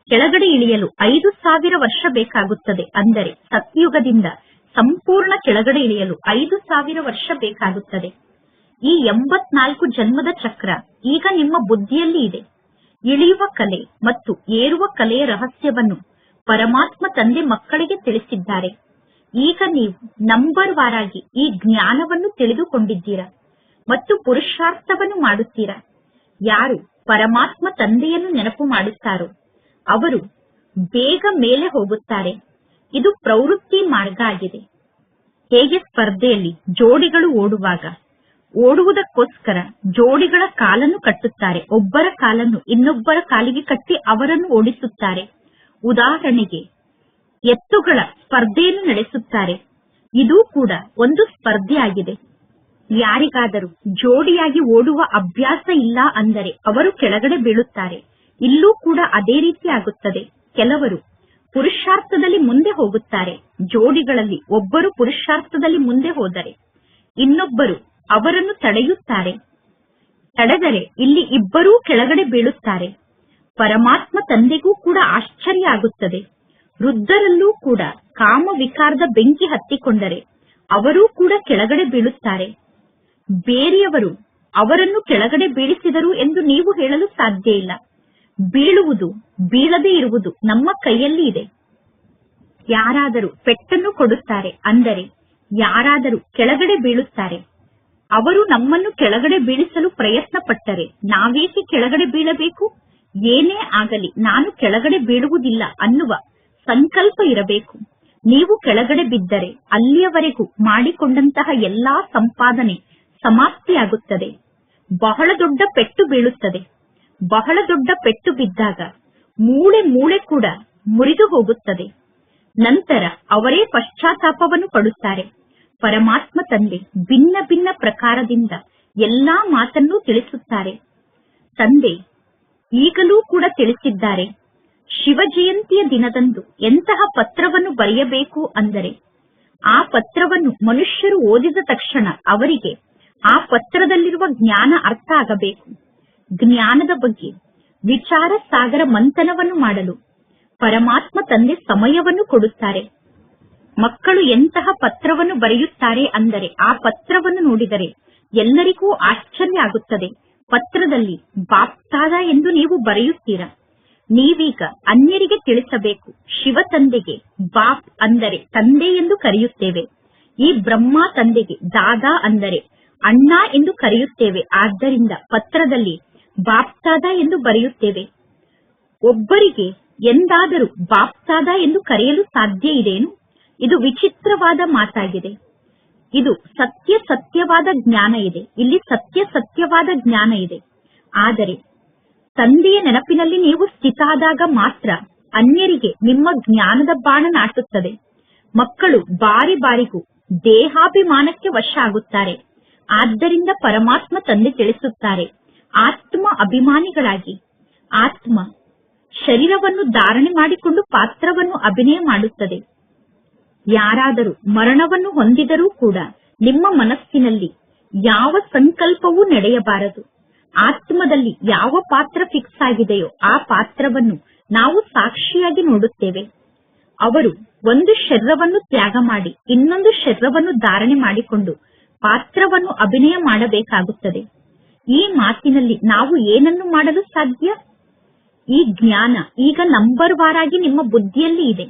ಕೆಳಗಡೆ ಇಳಿಯಲು 5000 ವರ್ಷ ಬೇಕಾಗುತ್ತದೆ. ಅಂದರೆ ಸತ್ಯುಗದಿಂದ ಸಂಪೂರ್ಣ ಕೆಳಗಡೆ ಇಳಿಯಲು 5000 ವರ್ಷ ಬೇಕಾಗುತ್ತದೆ. ಈ 84 ಜನ್ಮದ ಚಕ್ರ ಈಗ ನಿಮ್ಮ ಬುದ್ಧಿಯಲ್ಲಿ ಇದೆ. ಇಳಿಯುವ ಕಲೆ ಮತ್ತು ಏರುವ ಕಲೆಯ ರಹಸ್ಯವನ್ನು ಪರಮಾತ್ಮ ತಂದೆ ಮಕ್ಕಳಿಗೆ ತಿಳಿಸಿದ್ದಾರೆ. ಈಗ ನೀವು ನಂಬರ್ ವಾರಾಗಿ ಈ ಜ್ಞಾನವನ್ನು ತಿಳಿದುಕೊಂಡಿದ್ದೀರಾ ಮತ್ತು ಪುರುಷಾರ್ಥವನ್ನು ಮಾಡುತ್ತೀರಾ. ಯಾರು ಪರಮಾತ್ಮ ತಂದೆಯನ್ನು ನೆನಪು ಮಾಡುತ್ತಾರೋ ಅವರು ಬೇಗ ಮೇಲೆ ಹೋಗುತ್ತಾರೆ. ಇದು ಪ್ರವೃತ್ತಿ ಮಾರ್ಗ ಆಗಿದೆ. ಹೇಗೆ ಸ್ಪರ್ಧೆಯಲ್ಲಿ ಜೋಡಿಗಳು ಓಡುವುದಕ್ಕೋಸ್ಕರ ಜೋಡಿಗಳ ಕಾಲನ್ನು ಕಟ್ಟುತ್ತಾರೆ. ಒಬ್ಬರ ಕಾಲನ್ನು ಇನ್ನೊಬ್ಬರ ಕಾಲಿಗೆ ಕಟ್ಟಿ ಅವರನ್ನು ಓಡಿಸುತ್ತಾರೆ. ಉದಾಹರಣೆಗೆ ಎತ್ತುಗಳ ಸ್ಪರ್ಧೆಯನ್ನು ನಡೆಸುತ್ತಾರೆ. ಇದೂ ಕೂಡ ಒಂದು ಸ್ಪರ್ಧೆ ಆಗಿದೆ. ಯಾರಿಗಾದರೂ ಜೋಡಿಯಾಗಿ ಓಡುವ ಅಭ್ಯಾಸ ಇಲ್ಲ ಅಂದರೆ ಅವರು ಕೆಳಗಡೆ ಬೀಳುತ್ತಾರೆ. ಇಲ್ಲೂ ಕೂಡ ಅದೇ ರೀತಿ ಆಗುತ್ತದೆ. ಕೆಲವರು ಪುರುಷಾರ್ಥದಲ್ಲಿ ಮುಂದೆ ಹೋಗುತ್ತಾರೆ. ಜೋಡಿಗಳಲ್ಲಿ ಒಬ್ಬರು ಪುರುಷಾರ್ಥದಲ್ಲಿ ಮುಂದೆ ಹೋದರೆ ಇನ್ನೊಬ್ಬರು ಅವರನ್ನು ತಡೆಯುತ್ತಾರೆ. ತಡೆದರೆ ಇಲ್ಲಿ ಇಬ್ಬರೂ ಕೆಳಗಡೆ ಬೀಳುತ್ತಾರೆ. ಪರಮಾತ್ಮ ತಂದೆಗೂ ಕೂಡ ಆಶ್ಚರ್ಯ ಆಗುತ್ತದೆ. ವೃದ್ಧರಲ್ಲೂ ಕೂಡ ಕಾಮ ವಿಕಾರದ ಬೆಂಕಿ ಹತ್ತಿಕೊಂಡರೆ ಅವರೂ ಕೂಡ ಕೆಳಗಡೆ ಬೀಳುತ್ತಾರೆ. ಬೇರೆಯವರು ಅವರನ್ನು ಕೆಳಗಡೆ ಬೀಳಿಸಿದರು ಎಂದು ನೀವು ಹೇಳಲು ಸಾಧ್ಯ ಇಲ್ಲ. ಬೀಳುವುದು ಬೀಳದೇ ಇರುವುದು ನಮ್ಮ ಕೈಯಲ್ಲಿ ಇದೆ. ಯಾರಾದರೂ ಪೆಟ್ಟನ್ನು ಕೊಡುತ್ತಾರೆ ಅಂದರೆ ಯಾರಾದರೂ ಕೆಳಗಡೆ ಬೀಳುತ್ತಾರೆ. ಅವರು ನಮ್ಮನ್ನು ಕೆಳಗಡೆ ಬೀಳಿಸಲು ಪ್ರಯತ್ನ ಪಟ್ಟರೆ ನಾವೇಕೆ ಕೆಳಗಡೆ ಬೀಳಬೇಕು? ಏನೇ ಆಗಲಿ ನಾನು ಕೆಳಗಡೆ ಬೀಳುವುದಿಲ್ಲ ಅನ್ನುವ ಸಂಕಲ್ಪ ಇರಬೇಕು. ನೀವು ಕೆಳಗಡೆ ಬಿದ್ದರೆ ಅಲ್ಲಿಯವರೆಗೂ ಮಾಡಿಕೊಂಡಂತಹ ಎಲ್ಲಾ ಸಂಪಾದನೆ ಸಮಾಪ್ತಿಯಾಗುತ್ತದೆ. ಬಹಳ ದೊಡ್ಡ ಪೆಟ್ಟು ಬೀಳುತ್ತದೆ. ಬಹಳ ದೊಡ್ಡ ಪೆಟ್ಟು ಬಿದ್ದಾಗ ಮೂಳೆ ಕೂಡ ಮುರಿದು ಹೋಗುತ್ತದೆ. ನಂತರ ಅವರೇ ಪಶ್ಚಾತ್ತಾಪವನ್ನು ಪಡುತ್ತಾರೆ. ಪರಮಾತ್ಮ ತಂದೆ ಭಿನ್ನ ಭಿನ್ನ ಪ್ರಕಾರದಿಂದ ಎಲ್ಲಾ ಮಾತನ್ನೂ ತಿಳಿಸುತ್ತಾರೆ. ತಂದೆ ಈಗಲೂ ಕೂಡ ತಿಳಿಸಿದ್ದಾರೆ. ಶಿವ ಜಯಂತಿಯ ದಿನದಂದು ಎಂತಹ ಪತ್ರವನ್ನು ಬರೆಯಬೇಕು ಅಂದರೆ ಆ ಪತ್ರವನ್ನು ಮನುಷ್ಯರು ಓದಿದ ತಕ್ಷಣ ಅವರಿಗೆ ಆ ಪತ್ರದಲ್ಲಿರುವ ಜ್ಞಾನ ಅರ್ಥ ಆಗಬೇಕು. ಜ್ಞಾನದ ಬಗ್ಗೆ ವಿಚಾರ ಸಾಗರ ಮಂಥನವನ್ನು ಮಾಡಲು ಪರಮಾತ್ಮ ತಂದೆ ಸಮಯವನ್ನು ಕೊಡುತ್ತಾರೆ. ಮಕ್ಕಳು ಎಂತಹ ಪತ್ರವನ್ನು ಬರೆಯುತ್ತಾರೆ ಅಂದರೆ ಆ ಪತ್ರವನ್ನು ನೋಡಿದರೆ ಎಲ್ಲರಿಗೂ ಆಶ್ಚರ್ಯ ಆಗುತ್ತದೆ. ಪತ್ರದಲ್ಲಿ ಬಾಪ್ತಾದ ಎಂದು ನೀವು ಬರೆಯುತ್ತೀರಾ. ನೀವೀಗ ಅನ್ಯರಿಗೆ ತಿಳಿಸಬೇಕು. ಶಿವ ತಂದೆಗೆ ಬಾಪ್ ಅಂದರೆ ತಂದೆ ಎಂದು ಕರೆಯುತ್ತೇವೆ. ಈ ಬ್ರಹ್ಮ ತಂದೆಗೆ ದಾದಾ ಅಂದರೆ ಅಣ್ಣ ಎಂದು ಕರೆಯುತ್ತೇವೆ. ಆದ್ದರಿಂದ ಪತ್ರದಲ್ಲಿ ಬಾಪ್ತಾದ ಎಂದು ಬರೆಯುತ್ತೇವೆ. ಒಬ್ಬರಿಗೆ ಎಂದಾದರೂ ಬಾಪ್ತಾದ ಎಂದು ಕರೆಯಲು ಸಾಧ್ಯ ಇದೆಯೇನು? ಇದು ವಿಚಿತ್ರವಾದ ಮಾತಾಗಿದೆ. ಇದು ಸತ್ಯವಾದ ಜ್ಞಾನ ಇದೆ. ಇಲ್ಲಿ ಸತ್ಯವಾದ ಜ್ಞಾನ ಇದೆ. ಆದರೆ ತಂದೆಯ ನೆನಪಿನಲ್ಲಿ ನೀವು ಸ್ಥಿತಾದಾಗ ಮಾತ್ರ ಅನ್ಯರಿಗೆ ನಿಮ್ಮ ಜ್ಞಾನದ ಬಾಣ ನಾಟುತ್ತದೆ. ಮಕ್ಕಳು ಬಾರಿಗೂ ದೇಹಾಭಿಮಾನಕ್ಕೆ ವಶ ಆಗುತ್ತಾರೆ. ಆದ್ದರಿಂದ ಪರಮಾತ್ಮ ತಂದೆ ತಿಳಿಸುತ್ತಾರೆ, ಆತ್ಮ ಅಭಿಮಾನಿಗಳಾಗಿ. ಆತ್ಮ ಶರೀರವನ್ನು ಧಾರಣೆ ಮಾಡಿಕೊಂಡು ಪಾತ್ರವನ್ನು ಅಭಿನಯ ಮಾಡುತ್ತದೆ. ಯಾರಾದರೂ ಮರಣವನ್ನು ಹೊಂದಿದರೂ ಕೂಡ ನಿಮ್ಮ ಮನಸ್ಸಿನಲ್ಲಿ ಯಾವ ಸಂಕಲ್ಪವೂ ನಡೆಯಬಾರದು. ಆತ್ಮದಲ್ಲಿ ಯಾವ ಪಾತ್ರ ಫಿಕ್ಸ್ ಆಗಿದೆಯೋ ಆ ಪಾತ್ರವನ್ನು ನಾವು ಸಾಕ್ಷಿಯಾಗಿ ನೋಡುತ್ತೇವೆ. ಅವರು ಒಂದು ಶರೀರವನ್ನು ತ್ಯಾಗ ಮಾಡಿ ಇನ್ನೊಂದು ಶರೀರವನ್ನು ಧಾರಣೆ ಮಾಡಿಕೊಂಡು ಪಾತ್ರವನ್ನು ಅಭಿನಯ ಮಾಡಬೇಕಾಗುತ್ತದೆ. ಈ ಮಾತಿನಲ್ಲಿ ನಾವು ಏನನ್ನು ಮಾಡಲು ಸಾಧ್ಯ? ಈ ಜ್ಞಾನ ಈಗ ನಂಬರ್ ವಾರಾಗಿ ನಿಮ್ಮ ಬುದ್ಧಿಯಲ್ಲಿ ಇದೆ.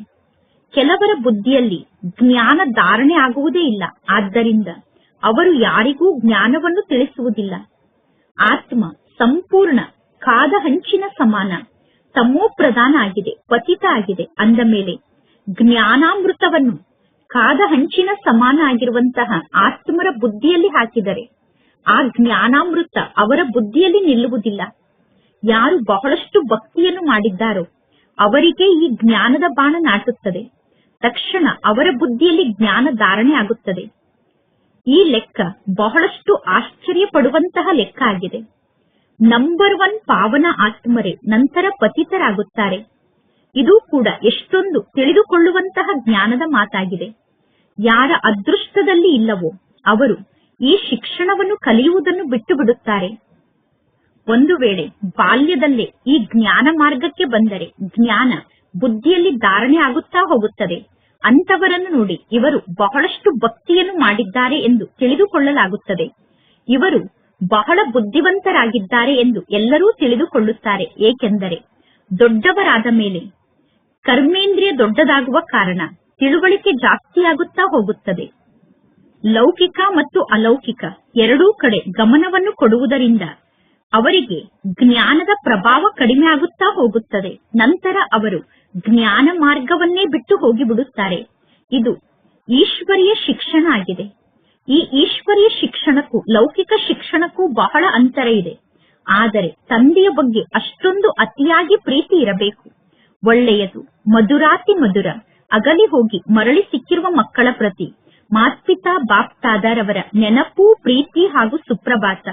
ಕೆಲವರ ಬುದ್ಧಿಯಲ್ಲಿ ಜ್ಞಾನ ಧಾರಣೆ ಆಗುವುದೇ ಇಲ್ಲ. ಆದ್ದರಿಂದ ಅವರು ಯಾರಿಗೂ ಜ್ಞಾನವನ್ನು ತಿಳಿಸುವುದಿಲ್ಲ. ಆತ್ಮ ಸಂಪೂರ್ಣ ಕಾದ ಹಂಚಿನ ಸಮಾನ ತಮೋ ಪ್ರಧಾನ ಆಗಿದೆ, ಪತಿತ ಆಗಿದೆ. ಅಂದ ಮೇಲೆ ಜ್ಞಾನಾಮೃತವನ್ನು ಕಾದ ಹಂಚಿನ ಸಮಾನ ಆಗಿರುವಂತಹ ಆತ್ಮರ ಬುದ್ಧಿಯಲ್ಲಿ ಹಾಕಿದರೆ ಆ ಜ್ಞಾನಾಮೃತ ಅವರ ಬುದ್ಧಿಯಲ್ಲಿ ನಿಲ್ಲುವುದಿಲ್ಲ. ಯಾರು ಬಹಳಷ್ಟು ಭಕ್ತಿಯನ್ನು ಮಾಡಿದ್ದಾರೋ ಅವರಿಗೆ ಈ ಜ್ಞಾನದ ಬಾಣ ನಾಟುತ್ತದೆ. ತಕ್ಷಣ ಅವರ ಬುದ್ಧಿಯಲ್ಲಿ ಜ್ಞಾನ ಧಾರಣೆ ಆಗುತ್ತದೆ. ಈ ಲೆಕ್ಕ ಬಹಳಷ್ಟು ಆಶ್ಚರ್ಯ ಪಡುವಂತಹ ಲೆಕ್ಕ ಆಗಿದೆ. ನಂಬರ್ 1 ಪಾವನ ಆತ್ಮರೇ ನಂತರ ಪತಿತರಾಗುತ್ತಾರೆ. ಇದು ಕೂಡ ಎಷ್ಟೊಂದು ತಿಳಿದುಕೊಳ್ಳುವಂತಹ ಜ್ಞಾನದ ಮಾತಾಗಿದೆ. ಯಾರ ಅದೃಷ್ಟದಲ್ಲಿ ಇಲ್ಲವೋ ಅವರು ಈ ಶಿಕ್ಷಣವನ್ನು ಕಲಿಯುವುದನ್ನು ಬಿಟ್ಟು ಬಿಡುತ್ತಾರೆ. ಒಂದು ವೇಳೆ ಬಾಲ್ಯದಲ್ಲೇ ಈ ಜ್ಞಾನ ಮಾರ್ಗಕ್ಕೆ ಬಂದರೆ ಜ್ಞಾನ ಬುದ್ಧಿಯಲ್ಲಿ ಧಾರಣೆ ಆಗುತ್ತಾ ಹೋಗುತ್ತದೆ. ಅಂತವರನ್ನು ನೋಡಿ ಇವರು ಬಹಳಷ್ಟು ಭಕ್ತಿಯನ್ನು ಮಾಡಿದ್ದಾರೆ ಎಂದು ತಿಳಿದುಕೊಳ್ಳಲಾಗುತ್ತದೆ. ಇವರು ಬಹಳ ಬುದ್ಧಿವಂತರಾಗಿದ್ದಾರೆ ಎಂದು ಎಲ್ಲರೂ ತಿಳಿದುಕೊಳ್ಳುತ್ತಾರೆ. ಏಕೆಂದರೆ ದೊಡ್ಡವರಾದ ಮೇಲೆ ಕರ್ಮೇಂದ್ರಿಯ ದೊಡ್ಡದಾಗುವ ಕಾರಣ ತಿಳುವಳಿಕೆ ಜಾಸ್ತಿಯಾಗುತ್ತಾ ಹೋಗುತ್ತದೆ. ಲೌಕಿಕ ಮತ್ತು ಅಲೌಕಿಕ ಎರಡೂ ಕಡೆ ಗಮನವನ್ನು ಕೊಡುವುದರಿಂದ ಅವರಿಗೆ ಜ್ಞಾನದ ಪ್ರಭಾವ ಕಡಿಮೆ ಆಗುತ್ತಾ ಹೋಗುತ್ತದೆ. ನಂತರ ಅವರು ಜ್ಞಾನ ಮಾರ್ಗವನ್ನೇ ಬಿಟ್ಟು ಹೋಗಿಬಿಡುತ್ತಾರೆ. ಇದು ಈಶ್ವರೀಯ ಶಿಕ್ಷಣ ಆಗಿದೆ. ಈ ಈಶ್ವರೀಯ ಶಿಕ್ಷಣಕ್ಕೂ ಲೌಕಿಕ ಶಿಕ್ಷಣಕ್ಕೂ ಬಹಳ ಅಂತರ ಇದೆ. ಆದರೆ ತಂದೆಯ ಬಗ್ಗೆ ಅಷ್ಟೊಂದು ಅತಿಯಾಗಿ ಪ್ರೀತಿ ಇರಬೇಕು. ಒಳ್ಳೆಯದು, ಮಧುರಾತಿ ಮಧುರ, ಅಗಲಿ ಹೋಗಿ ಮರಳಿ ಸಿಕ್ಕಿರುವ ಮಕ್ಕಳ ಪ್ರತಿ ಮಾತ್ಪಿತಾ ಬಾಪ್ತಾದರವರ ನೆನಪು, ಪ್ರೀತಿ ಹಾಗೂ ಸುಪ್ರಭಾತ.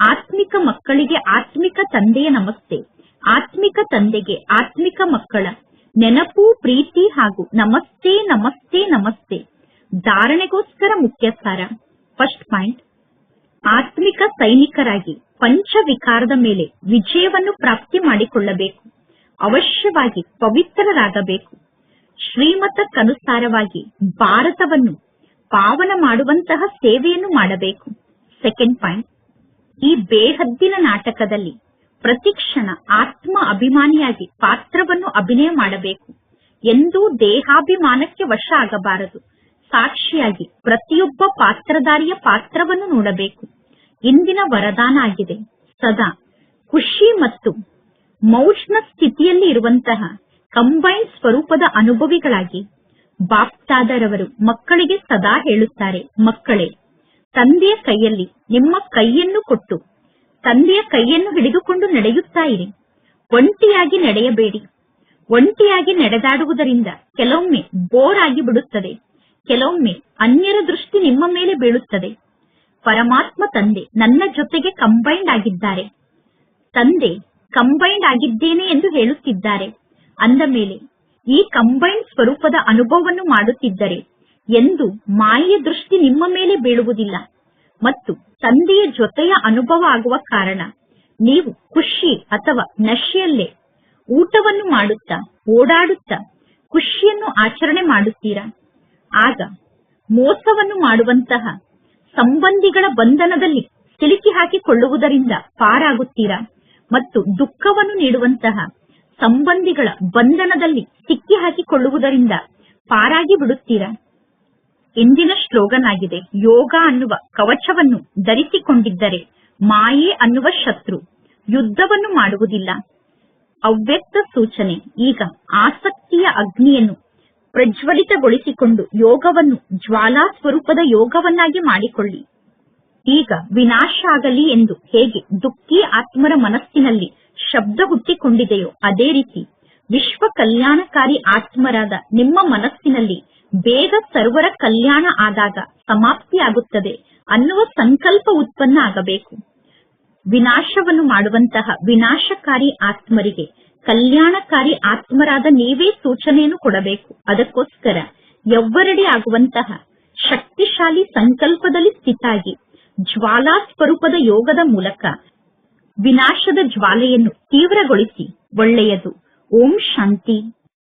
ಆತ್ಮಿಕ ಮಕ್ಕಳಿಗೆ ಆತ್ಮಿಕ ತಂದೆಯ ನಮಸ್ತೆ. ಆತ್ಮಿಕ ತಂದೆಗೆ ಆತ್ಮಿಕ ಮಕ್ಕಳ ನೆನಪು, ಪ್ರೀತಿ ಹಾಗೂ ನಮಸ್ತೆ ನಮಸ್ತೆ ನಮಸ್ತೆ. ಧಾರಣೆಗೋಸ್ಕರ ಮುಖ್ಯ ಸಾರ. ಫಸ್ಟ್ ಪಾಯಿಂಟ್, ಆತ್ಮಿಕ ಸೈನಿಕರಾಗಿ ಪಂಚವಿಕಾರದ ಮೇಲೆ ವಿಜಯವನ್ನು ಪ್ರಾಪ್ತಿ ಮಾಡಿಕೊಳ್ಳಬೇಕು. ಅವಶ್ಯವಾಗಿ ಪವಿತ್ರರಾಗಬೇಕು. ಶ್ರೀಮತಕ್ಕನುಸಾರವಾಗಿ ಭಾರತವನ್ನು ಪಾವನ ಮಾಡುವಂತಹ ಸೇವೆಯನ್ನು ಮಾಡಬೇಕು. ಸೆಕೆಂಡ್ ಪಾಯಿಂಟ್, ಈ ಬೇಹದ್ದಿನ ನಾಟಕದಲ್ಲಿ ಪ್ರತಿಕ್ಷಣ ಆತ್ಮ ಅಭಿಮಾನಿಯಾಗಿ ಪಾತ್ರವನ್ನು ಅಭಿನಯ ಮಾಡಬೇಕು. ಎಂದೂ ದೇಹಾಭಿಮಾನಕ್ಕೆ ವಶ ಆಗಬಾರದು. ಸಾಕ್ಷಿಯಾಗಿ ಪ್ರತಿಯೊಬ್ಬ ಪಾತ್ರಧಾರಿಯ ಪಾತ್ರವನ್ನು ನೋಡಬೇಕು. ಇಂದಿನ ವರದಾನ ಆಗಿದೆ. ಸದಾ ಖುಷಿ ಮತ್ತು ಮೌಜ್ನ ಸ್ಥಿತಿಯಲ್ಲಿ ಇರುವಂತಹ ಕಂಬೈನ್ ಸ್ವರೂಪದ ಅನುಭವಿಗಳಾಗಿ ಬಾಪ್ತಾದರವರು ಮಕ್ಕಳಿಗೆ ಸದಾ ಹೇಳುತ್ತಾರೆ, ಮಕ್ಕಳೇ, ತಂದೆಯ ಕೈಯಲ್ಲಿ ನಿಮ್ಮ ಕೈಯನ್ನು ಕೊಟ್ಟು ತಂದೆಯ ಕೈಯನ್ನು ಹಿಡಿದುಕೊಂಡು ನಡೆಯುತ್ತಾ ಇರಿ. ಒಂಟಿಯಾಗಿ ನಡೆಯಬೇಡಿ. ಒಂಟಿಯಾಗಿ ನಡೆದಾಡುವುದರಿಂದ ಕೆಲವೊಮ್ಮೆ ಬೋರ್ ಆಗಿ ಬಿಡುತ್ತದೆ. ಕೆಲವೊಮ್ಮೆ ಅನ್ಯರ ದೃಷ್ಟಿ ನಿಮ್ಮ ಮೇಲೆ ಬೀಳುತ್ತದೆ. ಪರಮಾತ್ಮ ತಂದೆ ನನ್ನ ಜೊತೆಗೆ ಕಂಬೈಂಡ್ ಆಗಿದ್ದಾರೆ. ತಂದೆ ಕಂಬೈಂಡ್ ಆಗಿದ್ದೇನೆ ಎಂದು ಹೇಳುತ್ತಿದ್ದಾರೆ. ಅಂದ ಮೇಲೆ ಈ ಕಂಬೈಂಡ್ ಸ್ವರೂಪದ ಅನುಭವವನ್ನು ಮಾಡುತ್ತಿದ್ದರೆ ಎಂದು ಮಾಯೆಯ ದೃಷ್ಟಿ ನಿಮ್ಮ ಮೇಲೆ ಬೀಳುವುದಿಲ್ಲ. ಮತ್ತು ತಂದೆಯ ಜೊತೆಯ ಅನುಭವ ಆಗುವ ಕಾರಣ ನೀವು ಖುಷಿ ಅಥವಾ ನಶೆಯಲ್ಲೇ ಊಟವನ್ನು ಮಾಡುತ್ತಾ ಓಡಾಡುತ್ತಾ ಖುಷಿಯನ್ನು ಆಚರಣೆ ಮಾಡುತ್ತೀರಾ. ಆಗ ಮೋಸವನ್ನು ಮಾಡುವಂತಹ ಸಂಬಂಧಿಗಳ ಬಂಧನದಲ್ಲಿ ಸಿಲುಕಿ ಹಾಕಿಕೊಳ್ಳುವುದರಿಂದ ಪಾರಾಗುತ್ತೀರಾ ಮತ್ತು ದುಃಖವನ್ನು ನೀಡುವಂತಹ ಸಂಬಂಧಿಗಳ ಬಂಧನದಲ್ಲಿ ಸಿಕ್ಕಿ ಹಾಕಿಕೊಳ್ಳುವುದರಿಂದ ಪಾರಾಗಿ ಬಿಡುತ್ತೀರಾ. ಇಂದಿನ ಸ್ಲೋಗನ್ ಆಗಿದೆ, ಯೋಗ ಅನ್ನುವ ಕವಚವನ್ನು ಧರಿಸಿಕೊಂಡಿದ್ದರೆ ಮಾಯೆ ಅನ್ನುವ ಶತ್ರು ಯುದ್ಧವನ್ನು ಮಾಡುವುದಿಲ್ಲ. ಅವ್ಯಕ್ತ ಸೂಚನೆ. ಈಗ ಆಸಕ್ತಿಯ ಅಗ್ನಿಯನ್ನು ಪ್ರಜ್ವಲಿತಗೊಳಿಸಿಕೊಂಡು ಯೋಗವನ್ನು ಜ್ವಾಲಾ ಸ್ವರೂಪದ ಯೋಗವನ್ನಾಗಿ ಮಾಡಿಕೊಳ್ಳಿ. ಈಗ ವಿನಾಶ ಆಗಲಿ ಎಂದು ಹೇಗೆ ದುಃಖಿ ಆತ್ಮರ ಮನಸ್ಸಿನಲ್ಲಿ ಶಬ್ದ ಹುಟ್ಟಿಕೊಂಡಿದೆಯೋ ಅದೇ ರೀತಿ ವಿಶ್ವ ಕಲ್ಯಾಣಕಾರಿ ಆತ್ಮರಾದ ನಿಮ್ಮ ಮನಸ್ಸಿನಲ್ಲಿ ಬೇಗ ಸರ್ವರ ಕಲ್ಯಾಣ ಆದಾಗ ಸಮಾಪ್ತಿಯಾಗುತ್ತದೆ ಅನ್ನುವ ಸಂಕಲ್ಪ ಉತ್ಪನ್ನ ಆಗಬೇಕು. ವಿನಾಶವನ್ನು ಮಾಡುವಂತಹ ವಿನಾಶಕಾರಿ ಆತ್ಮರಿಗೆ ಕಲ್ಯಾಣಕಾರಿ ಆತ್ಮರಾದ ನೀವೇ ಸೂಚನೆಯನ್ನು ಕೊಡಬೇಕು. ಅದಕ್ಕೋಸ್ಕರ ಎವ್ವರಡಿ ಆಗುವಂತಹ ಶಕ್ತಿಶಾಲಿ ಸಂಕಲ್ಪದಲ್ಲಿ ಸ್ಥಿತಾಗಿ ಜ್ವಾಲಾ ಸ್ವರೂಪದ ಯೋಗದ ಮೂಲಕ ವಿನಾಶದ ಜ್ವಾಲೆಯನ್ನು ತೀವ್ರಗೊಳಿಸಿ. ಒಳ್ಳೆಯದು. ಓಂ ಶಾಂತಿ.